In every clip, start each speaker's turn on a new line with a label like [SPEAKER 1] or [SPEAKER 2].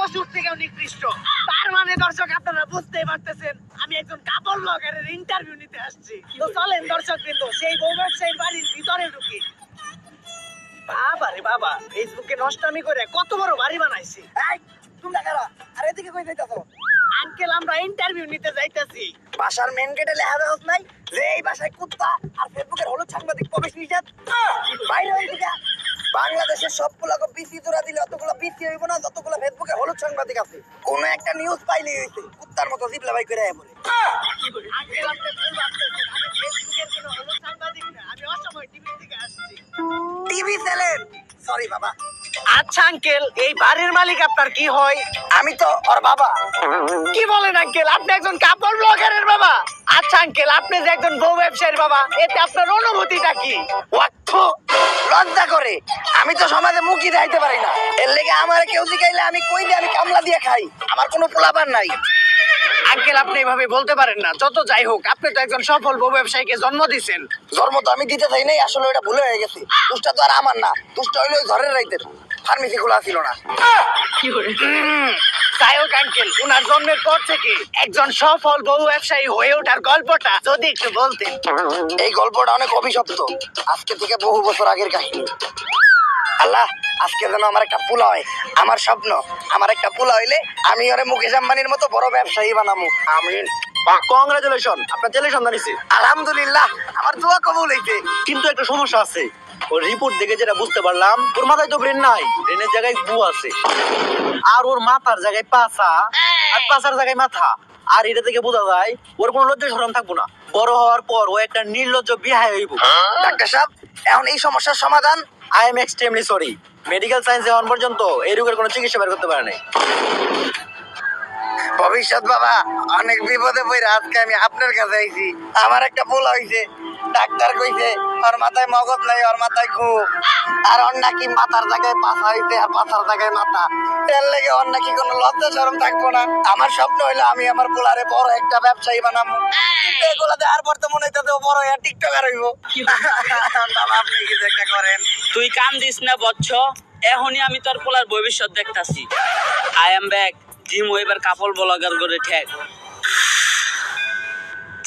[SPEAKER 1] পশুর থেকেও নিকৃষ্ট। তার মানে দর্শক আপনারা বুঝতেই পারতেছেন আমি একজন কাপড় ব্লগারের ইন্টারভিউ নিতে আসছি। তো চলেন দর্শক কিন্তু সেই বউ ব্যবসায়ীর বাড়ির ভিতরে ঢুকি। বাবা রে বাবা, ফেসবুকে নষ্টামি করে কত বড় বাড়ি বানাইছি। এই তোমরা কারা? আর এদিকে কই যাইতাছো? আঙ্কেল আমরা ইন্টারভিউ নিতে যাইতাছি। বাসার মেন গেটে লেখা দেওয়া নাই যে এই বাসায় কুত্তা আর ফেসবুকের হলুদ সাংবাদিক প্রবেশ নিষেধ। বাইরে হই থেকে বাংলাদেশের সবগুলোকে পিসি জোড়া দিলে অতগুলো পিসি হইব না যতগুলো ফেসবুকে হলুদ সাংবাদিক আছে। কোন একটা নিউজ পাইলেই হইছে কুত্তার মতো জিবলা বাই করে বলে। আঙ্কেল আপনি ভুল ভাবতেছেন, আমি ফেসবুকের কোনো হলুদ সাংবাদিক না, আমি অসময় টিভি থেকে আসছি। TV channel? সরি বাবা। আচ্ছা আঙ্কেল, এই বাড়ির মালিক আপনার কি হয়? আমি তো ওর বাবা। কি বলেন আঙ্কেল, আপনি একজন কাপড় ব্লগারের বাবা? আচ্ছা আঙ্কেল, আপনি যে একজন বউ ব্যবসায়ীর বাবা, এতে আপনার অনুভূতিটা কি? লজ্জা করে, আমি তো সমাজে মুখই দেখাইতে পারি না। এর লেগে আমার কেউ জিগাইলে আমি কই দিয়ে আমি কামলা দিয়ে খাই, আমার কোনো পোলাপান নাই। আঙ্কেল আপনি এভাবে বলতে পারেন না। যত যাই হোক, আপনি তো একজন সফল বউ ব্যবসায়ীকে জন্ম দিচ্ছেন। জন্ম তো আমি দিতে চাই নাই, আসলে ওটা ভুলে হয়ে গেছে। দুষ্টা তো আর আমার না, দুষ্টা হইলে ওই ঘরের রাইতের ফার্মেসি খোলা ছিল না। যাই হোক আঙ্কেল, উনার জন্মের পর থেকে একজন সফল বউ ব্যবসায়ী হয়ে ওঠার গল্পটা যদি একটু বলতেন। এই গল্পটা অনেক অভিশপ্ত, আজকে থেকে বহু বছর আগের কাহিনী। আল্লাহ, আজকে যেন আমার একটা পোলা হয়। আমার স্বপ্ন আমার একটা পোলা হইলে আমি ওরে মুকেশ আম্বানির মতো বড় ব্যবসায়ী বানামু। আমিন।
[SPEAKER 2] কংগ্রাচুলেশন, আপনার ছেলে সন্তান হইছে।
[SPEAKER 1] আলহামদুলিল্লাহ, আমার দোয়া কবুল হইছে।
[SPEAKER 2] কিন্তু একটা সমস্যা আছে। ওর রিপোর্ট দেখে যেটা বুঝতে পারলাম, ওর মাথায় তো ব্রেন নাই, ব্রেনের জায়গায় গু আছে। আর ওর মাথার জায়গায় পাছা, আর পাছার জায়গায় মাথা। আর এটা থেকে বোঝা যায় ওর কোনো লজ্জা শরম থাকবো না। বড় হওয়ার পর ও একটা নির্লজ্জ বিহায় হইব।
[SPEAKER 1] ডাক্তার সাহেব, এখন এই সমস্যার সমাধান?
[SPEAKER 2] I am extremely sorry, medical science এখন পর্যন্ত এই রোগের কোনো চিকিৎসা বের করতে পারে নাই।
[SPEAKER 1] ভবিষ্যৎ বাবা, অনেক বিপদে পড়ে আজকে আমি আপনার কাছে আইছি। আমার একটা ভুল হইছে, ডাক্তার কইছে ওর মাথায় মগজ নাই, ওর মাথায় গু। আর ওর নাকি মাথার জায়গায় পাছা হইছে আর পাছার জায়গায় মাথা। এর লেগে ওর নাকি কোনো লজ্জা শরম থাকবো না। আমার স্বপ্ন হইলো আমি আমার পোলারে বড় একটা ব্যবসায়ী বানাবো। কিন্তু এগুলা দেওয়ার পর তো মনে হইতেছে ও বড় একটা টিকটকার হইব। বাবা আপনি কিছু একটা করেন।
[SPEAKER 3] তুই কান দিস না বচ্চ, এখনই আমি তোর পোলার ভবিষ্যৎ দেখতাছি। আই এম ব্যাক, জিম এবার কাপড় ব্লগার করে ঠেক।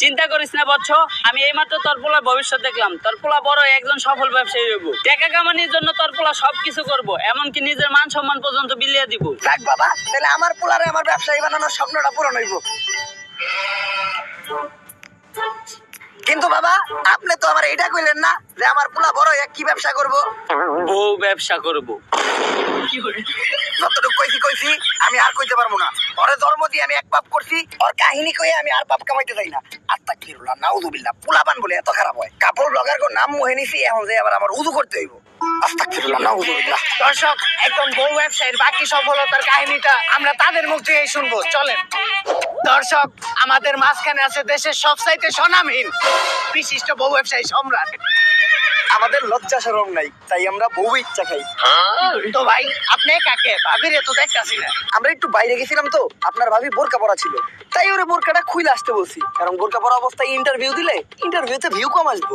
[SPEAKER 3] চিন্তা করিস না বচ্চ, আমি এইমাত্র তোর পোলার ভবিষ্যৎ দেখলাম। তোর পোলা বড় একজন সফল ব্যবসায়ী হইব। টাকা কামানির জন্য তোর পোলা সবকিছু করব, এমনকি নিজের মান সম্মান পর্যন্ত বিলিয়ে দিব।
[SPEAKER 1] যাক বাবা, তাহলে আমার পোলারে আমার ব্যবসায়ী বানানোর স্বপ্নটা পূরণ হইব। কিন্তু বাবা, আপনি তো আমার এটা কইলেন না যে আমার পোলা বড় হয়ে কি ব্যবসা করব?
[SPEAKER 3] বউ ব্যবসা করব।
[SPEAKER 1] যতটুকু কইছি আমি আর কইতে পারবো না। ওরে জন্ম দিয়ে আমি এক পাপ করছি, ওর কাহিনী কইয়ে আমি আর পাপ কামাইতে চাই না। আস্তাগফিরুল্লাহ, নাউযুবিল্লাহ। পোলাপান বলে এত খারাপ হয়? কাপড় ব্লগার কো নাম মুহে নিছি, এখন যে আবার আমার উযু করতে হইব। আস্তাগফিরুল্লাহ, নাউযুবিল্লাহ। দর্শক, একজন বউ ব্যবসায়ীর বাকি সফলতার কাহিনীটা আমরা তাদের মুখ থেকেই শুনবো। চলেন দর্শক, আমাদের মাঝখানে আছে দেশের সবচাইতে স্বনামহীন বিশিষ্ট বউ ব্যবসায়ী সম্রাট। আমাদের লজ্জা শরম নাই, তাই আমরা বউ ইচ্ছা খাই। তো ভাই, আপনি কাকে? ভাবির এত দেখতাছি না। আমরা একটু বাইরে গেছিলাম তো, আপনার ভাবি বোরকা পরা ছিল, তাই ওরে বোরকাটা খুলে আসতে বলছি। কারণ বোরকা পরা অবস্থায় ইন্টারভিউ দিলে ইন্টারভিউতে ভিউ কম আসবো।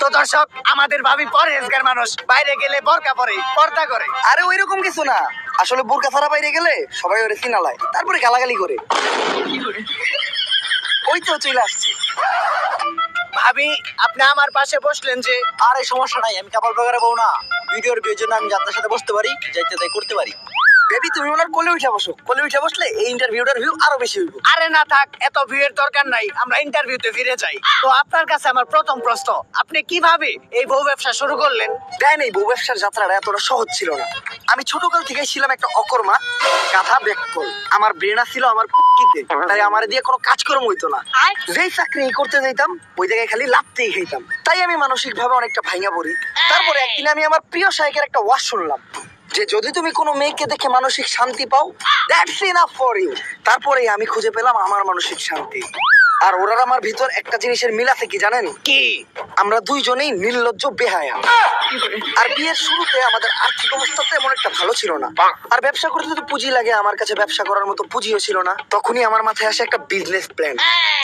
[SPEAKER 1] তো দর্শক, আমাদের ভাবি পরহেজগার মানুষ, বাইরে গেলে বোরকা পরে, পর্দা করে। আরে ওইরকম কিছু না, আসলে বোরকা ছাড়া বাইরে গেলে সবাই ওরে চিনালায়, তারপরে গালাগালি করে। ওই তো চলে আসছে। ভাবি, আপনি আমার পাশে বসলেন যে?
[SPEAKER 2] আর এই সমস্যা নাই, আমি কাপড় ব্লগারে বউ না। ভিডিওর বিয়ের জন্য আমি যাত্রার সাথে বসতে পারি, যাইতে তাই করতে পারি।
[SPEAKER 1] বেবি, তুমি ওনার কোলে উঠে বসো। কোলে উঠে বসলে এই ইন্টারভিউটার ভিউ আরো বেশি হইব। আরে না থাক, এত ভিউয়ের দরকার নাই, আমরা ইন্টারভিউতে ফিরে যাই। তো আপনার কাছে আমার প্রথম প্রশ্ন, আপনি কিভাবে এই বউ ব্যবসা শুরু করলেন? দেন, এই বউ ব্যবসার যাত্রাটা এতটা সহজ ছিল না। আমি ছোটকাল থেকে ছিলাম একটা অকর্মা, গাধা ব্যাককল। আমার ব্রেন ছিল আমার পুটকিতে, তাই আমার দিয়ে কোনো কাজকর্ম হইতো না। যেই চাকরি করতে যাইতাম ওই জায়গায় খালি লাফতেই খাইতাম। তাই আমি মানসিক ভাবে অনেকটা ভাঙা পড়ি। তারপরে একদিন আমি আমার প্রিয় শায়কের একটা ওয়াজ শুনলাম যে যদি তুমি কোনো মেয়েকে দেখে মানসিক শান্তি পাও, দ্যাটস ইনাফ ফর ইউ। তারপরে আমি খুঁজে পেলাম আমার মানসিক শান্তি।
[SPEAKER 4] আর ওরার আমার ভিতর একটা জিনিসের মিল আছে কি জানেন?
[SPEAKER 1] কি?
[SPEAKER 4] আমরা দুইজনেই নির্লজ্জ বেহায়া। আর বিয়ের শুরুতে আমাদের আর্থিক অবস্থা তেমন একটা ভালো ছিল না, আর ব্যবসা করতে তো পুঁজি লাগে, আমার কাছে ব্যবসা করার মতো পুঁজিও ছিল না। তখনই আমার মাথায় আসে একটা বিজনেস প্ল্যান,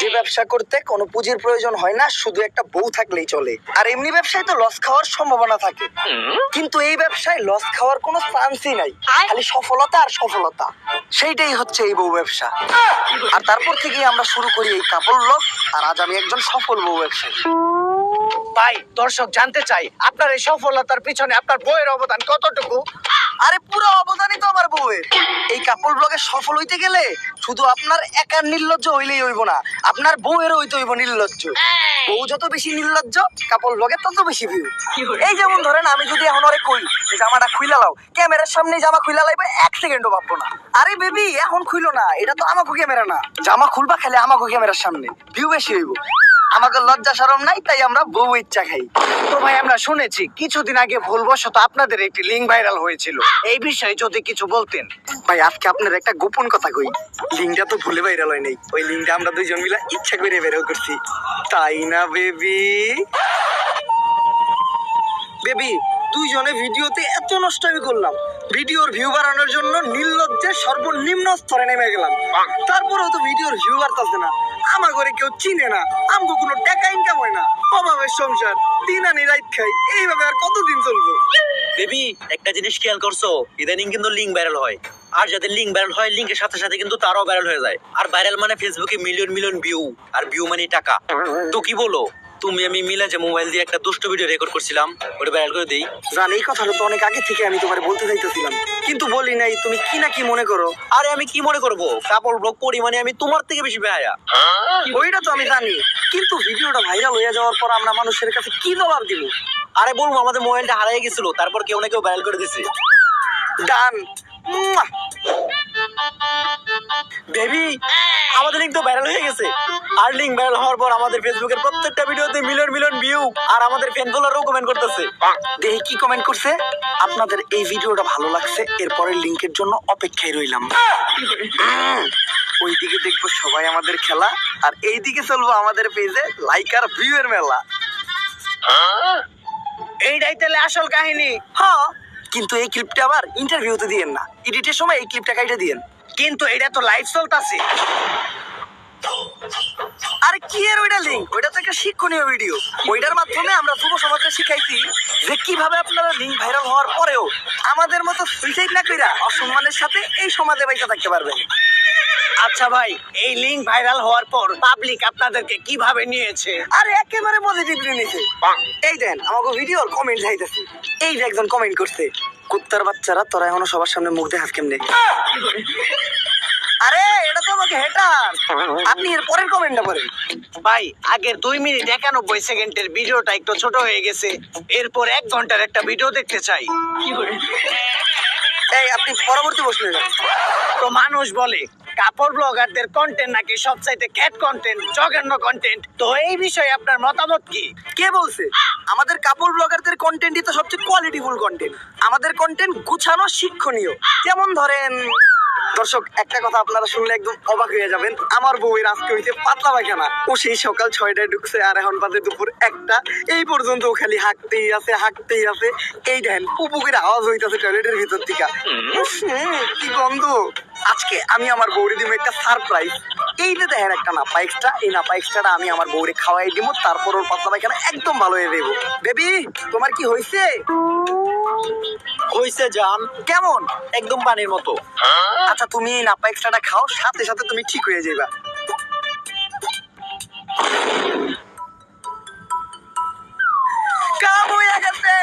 [SPEAKER 4] যে ব্যবসা করতে কোনো পুঁজির প্রয়োজন হয় না, শুধু একটা বউ থাকলেই চলে। আর এমনি ব্যবসায় তো লস খাওয়ার সম্ভাবনা থাকে, কিন্তু এই ব্যবসায় লস খাওয়ার কোনো চান্সই নাই, খালি সফলতা আর সফলতা। সেইটাই হচ্ছে এই বউ ব্যবসা। আর তারপর থেকেই আমরা শুরু করি এই কাপড় ব্লগ, আর আজ আমি একজন সফল বউ ব্যবসায়ী।
[SPEAKER 1] ভাই, দর্শক জানতে চাই আপনার এই সফলতার পিছনে আপনার বইয়ের অবদান কতটুকু?
[SPEAKER 4] আরে পুরো অবদানই তো আমার বউয়ের। এই কাপড় ব্লগে সফল হইতে গেলে শুধু আপনার একার নির্লজ্জ হইলেই হইব না, আপনার বউয়েরও হইতে হইব নির্লজ্জ। বউ যত বেশি নির্লজ্জ, কাপড় ব্লগে তত বেশি ভিউ। এই যেমন ধরেন, আমি যদি এখন ওরে কই যে জামাটা খুইলা লাও, ক্যামেরার সামনে জামা খুইলা লাইবে 1 সেকেন্ডও ভাববো না। আরে বেবি এখন খুইলো না, এটা তো আমাকে ক্যামেরা না, জামা খুলবা খালি আমাকে ক্যামেরার সামনে, ভিউ বেশি হইব। আমাকে লজ্জা শরম নাই, তাই আমরা বউ ইচ্ছা খাই।
[SPEAKER 1] তো ভাই, আমরা শুনেছি কিছুদিন আগে ভুলবশত আপনাদের একটি লিঙ্ক ভাইরাল হয়েছিল, এই বিষয়ে যদি কিছু বলতেন।
[SPEAKER 4] ভাই আজকে আপনার একটা গোপন কথা কই, লিঙ্কটা তো ভুলে ভাইরাল হয় নাই, ওই লিঙ্কটা আমরা দুইজন মিলে ইচ্ছা করে বের করছি, তাই না বেবি? বেবি দুইজনে ভিডিওতে এত নষ্টমি করলাম, ভিডিওর ভিউ বাড়ানোর জন্য নির্লজ্জের সর্বনিম্ন স্তরে নেমে গেলাম, তারপরেও তো ভিডিওর ভিউ বাড়তেছে না। আমার ঘরে কেউ চিনে না, আমাকে কোনো টাকা ইনকাম হয় না, অভাবের সংসার, দিন আনি রাত খাই, এইভাবে আর কতদিন চলবো?
[SPEAKER 2] বেবি একটা জিনিস খেয়াল করছো, ইদানিং কিন্তু লিঙ্ক ভাইরাল হয়, আর যাদের লিঙ্ক ভাইরাল হয় লিঙ্কের সাথে সাথে কিন্তু তারাও ভাইরাল হয়ে যায়। আর ভাইরাল মানে ফেসবুকে মিলিয়ন মিলিয়ন ভিউ, আর ভিউ মানে টাকা। তো কি বলো, তুমি আমি মিলে যে মোবাইল দিয়ে একটা দুষ্ট ভিডিও রেকর্ড করছিলাম, ওটা ভাইরাল করে দেই?
[SPEAKER 4] জান, এই কথাটা তো অনেক আগে থেকে আমি তোমার বলতে চাইতেছিলাম, কিন্তু বলি নাই। তুমি কি না কি মনে করো?
[SPEAKER 2] আরে আমি কি মনে করবো, কাপড় ব্লগ করি মানে আমি তোমার থেকে বেশি বেহায়া।
[SPEAKER 4] ওইটা তো আমি জানি, কিন্তু ভিডিওটা ভাইরাল হয়ে যাওয়ার পর আমরা মানুষের কাছে কি জবাব দিব?
[SPEAKER 2] আরে বলবো আমাদের মোবাইলটা হারিয়ে গেছিল, তারপর কেউ না কেউ ভাইরাল করে দিছে।
[SPEAKER 4] ডান।
[SPEAKER 2] বেবি আমাদের লিঙ্ক তো ভাইরাল হয়ে গেছে, আর লিঙ্ক ভাইরাল হওয়ার পর আমাদের ফেসবুকের প্রত্যেকটা ভিডিওতে মিলিয়ন মিলিয়ন ভিউ, আর আমাদের ফ্যান ফলোয়ারও কমেন্ট করতেছে।
[SPEAKER 4] দেখি কি কমেন্ট করছে। আপনাদের এই ভিডিওটা ভালো লাগছে, এরপরের লিংকের জন্য অপেক্ষায় রইলাম। ওইদিকে দেখবো সবাই আমাদের খেলা, আর এইদিকে চলবো আমাদের পেজে লাইক আর ভিউ এর মেলা।
[SPEAKER 1] এইটাই তাহলে আসল কাহিনী?
[SPEAKER 4] হ্যাঁ, কিন্তু এই ক্লিপটা আবার ইন্টারভিউতে দিয়েন না, এডিটের সময় এই ক্লিপটা কাইটা দিয়েন।
[SPEAKER 1] কিন্তু এটা তো লাইভ চলতেছে।
[SPEAKER 4] আরে কি এর ওইটা লিঙ্ক, ওইটা তো একটা শিক্ষণীয় ভিডিও। ওইটার মাধ্যমে আমরা যুব সমাজকে শিখাইছি যে কিভাবে আপনারা লিঙ্ক ভাইরাল হওয়ার পরেও আমাদের মতো সুইসাইড না কইরা অসম্মানের সাথে এই সমাজে বাইচা থাকতে পারবেন।
[SPEAKER 1] আচ্ছা ভাই, এই লিঙ্ক ভাইরাল হওয়ার পর পাবলিক আপনাদেরকে কিভাবে নিয়েছে?
[SPEAKER 4] আরে একেবারে পজিটিভলি নিছে। এই দেন আমাকে ভিডিওর কমেন্ট চাইতেছি, এই যে একজন কমেন্ট করছে, কুত্তার বাচ্চারা তোরা এখনো সবার সামনে মুখ দেখাস কেমনে? আরে এটা তো আমাকে হেটার। আপনি এর পরের কমেন্টটা পড়েন।
[SPEAKER 1] ভাই, আগের 2 মিনিট 91 সেকেন্ডের ভিডিওটা একটু ছোট হয়ে গেছে, এরপর 1 ঘন্টার একটা ভিডিও দেখতে চাই।
[SPEAKER 4] এই আপনি পরবর্তী প্রশ্নে যান।
[SPEAKER 1] তো মানুষ বলে কাপড় ব্লগারদের কন্টেন্ট নাকি সবচাইতে ক্যাট কন্টেন্ট, জঘন্য কন্টেন্ট। তো এই বিষয়ে আপনার মতামত কি?
[SPEAKER 4] কে বলছে? আমাদের কাপড় ব্লগারদের কন্টেন্টই তো সবচেয়ে কোয়ালিটিফুল কন্টেন্ট। আমাদের কন্টেন্ট গুছানো, শিক্ষণীয়। যেমন ধরেন, দর্শক একটা কথা আপনারা শুনলে একদম অবাক হয়ে যাবেন, আমার বউয়ের আজকে হইতে পাতলা পায়খানা। ও সেই সকাল 6টায় ঢুকছে, আর এখন বাজে দুপুর 1টা, এই পর্যন্ত ও খালি হাঁকতেই আছে হাঁকতেই আছে। এই দেখেন পুপুকের আওয়াজ হইতাছে টয়লেটের ভিতর থেকে, কি গন্ধ। আজকে আমি আমার বউরে দিব একটা সারপ্রাইজ। এই যে দেখেন একটা নাপা এক্সট্রা, এই নাপা এক্সট্রাটা আমি আমার বউরে খাওয়াই দিব, তারপর ওর পাতলা পায়খানা একদম ভালো হয়ে দেবো। বেবি তোমার কি হয়েছে?
[SPEAKER 2] হইছে জান,
[SPEAKER 4] কেমন?
[SPEAKER 2] একদম পানির মতো।
[SPEAKER 4] আচ্ছা তুমি এই নাপা এক্সট্রাটা খাও, সাথে সাথে তুমি ঠিক হয়ে যাবা। কাম হয়ে গেছে,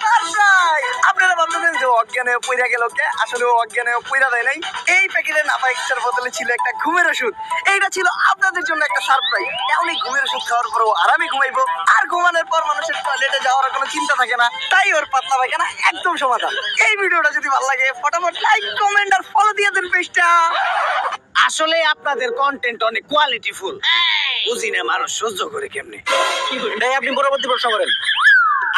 [SPEAKER 4] সারপ্রাইজ। আপনারা ভাবতেছেন যে অজ্ঞান হয়ে পইরা গেল কে, আসলে ও অজ্ঞান হয়ে পইরা দেয় নাই। এই প্যাকেটের নাপা এক্সট্রার বোতলে ছিল একটা ঘুমের ওষুধ, এইটা ছিল আপনাদের জন্য একটা সারপ্রাইজ। এখন এই ঘুমের ওষুধ খাওয়ার পর ও আরামে ঘুমাইবো, আর ঘুমানোর পর মানুষের টয়লেটে যাওয়ার কোনো চিন্তা থাকে না, তাই ওর পাতলা পায়খানা একদম সমাধান। এই ভিডিওটা যদি ভালো লাগে ফটাফট লাইক, কমেন্ট আর ফলো দিয়ে দেন পেজটা।
[SPEAKER 1] আসলে আপনাদের কন্টেন্ট অনেক কোয়ালিটিফুল, বুঝি না মানুষ সহ্য করে কেমনে।
[SPEAKER 2] এই আপনি পরবর্তী প্রশ্ন করেন।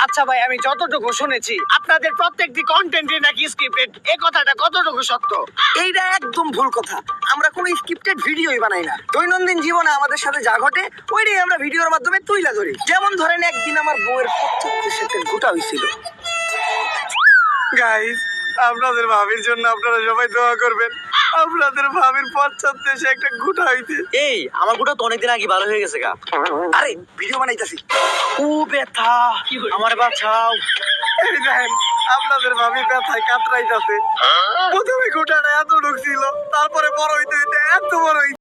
[SPEAKER 1] আচ্ছা ভাই, আমি যতটুকু শুনেছি আপনাদের প্রত্যেকটি কন্টেন্টই নাকি স্ক্রিপ্টেড, এই কথাটা কতটুকু সত্য?
[SPEAKER 4] এইটা একদম ভুল কথা। আমরা কোনো স্ক্রিপ্টেড ভিডিওই বানাই না। দৈনন্দিন জীবনে আমাদের সাথে যা ঘটে ওইটাই আমরা ভিডিওর মাধ্যমে তুইলা ধরি। যেমন ধরেন একদিন আমার বউয়ের 25 একটা গোটা হয়েছিল। গাইস, আপনাদের ভাবির জন্য আপনারা সবাই দোয়া করবেন। আপনাদের ভাবির 25 একটা গোটা হইতে।
[SPEAKER 2] এই আমার গোটা তো অনেকদিন আগে ভালো হয়ে গেছে গা।
[SPEAKER 4] আরে ভিডিও বানাইতাছি।
[SPEAKER 2] ও ব্যথা, আমার বাঁচাও।
[SPEAKER 4] এই দেখেন, আপনাদের ভাবি ব্যথায় কাতরাইতাছে। প্রথমে গোটাটা এত ঢুকছিল, তারপরে বড় হইতে হইতে এত বড় হইছে।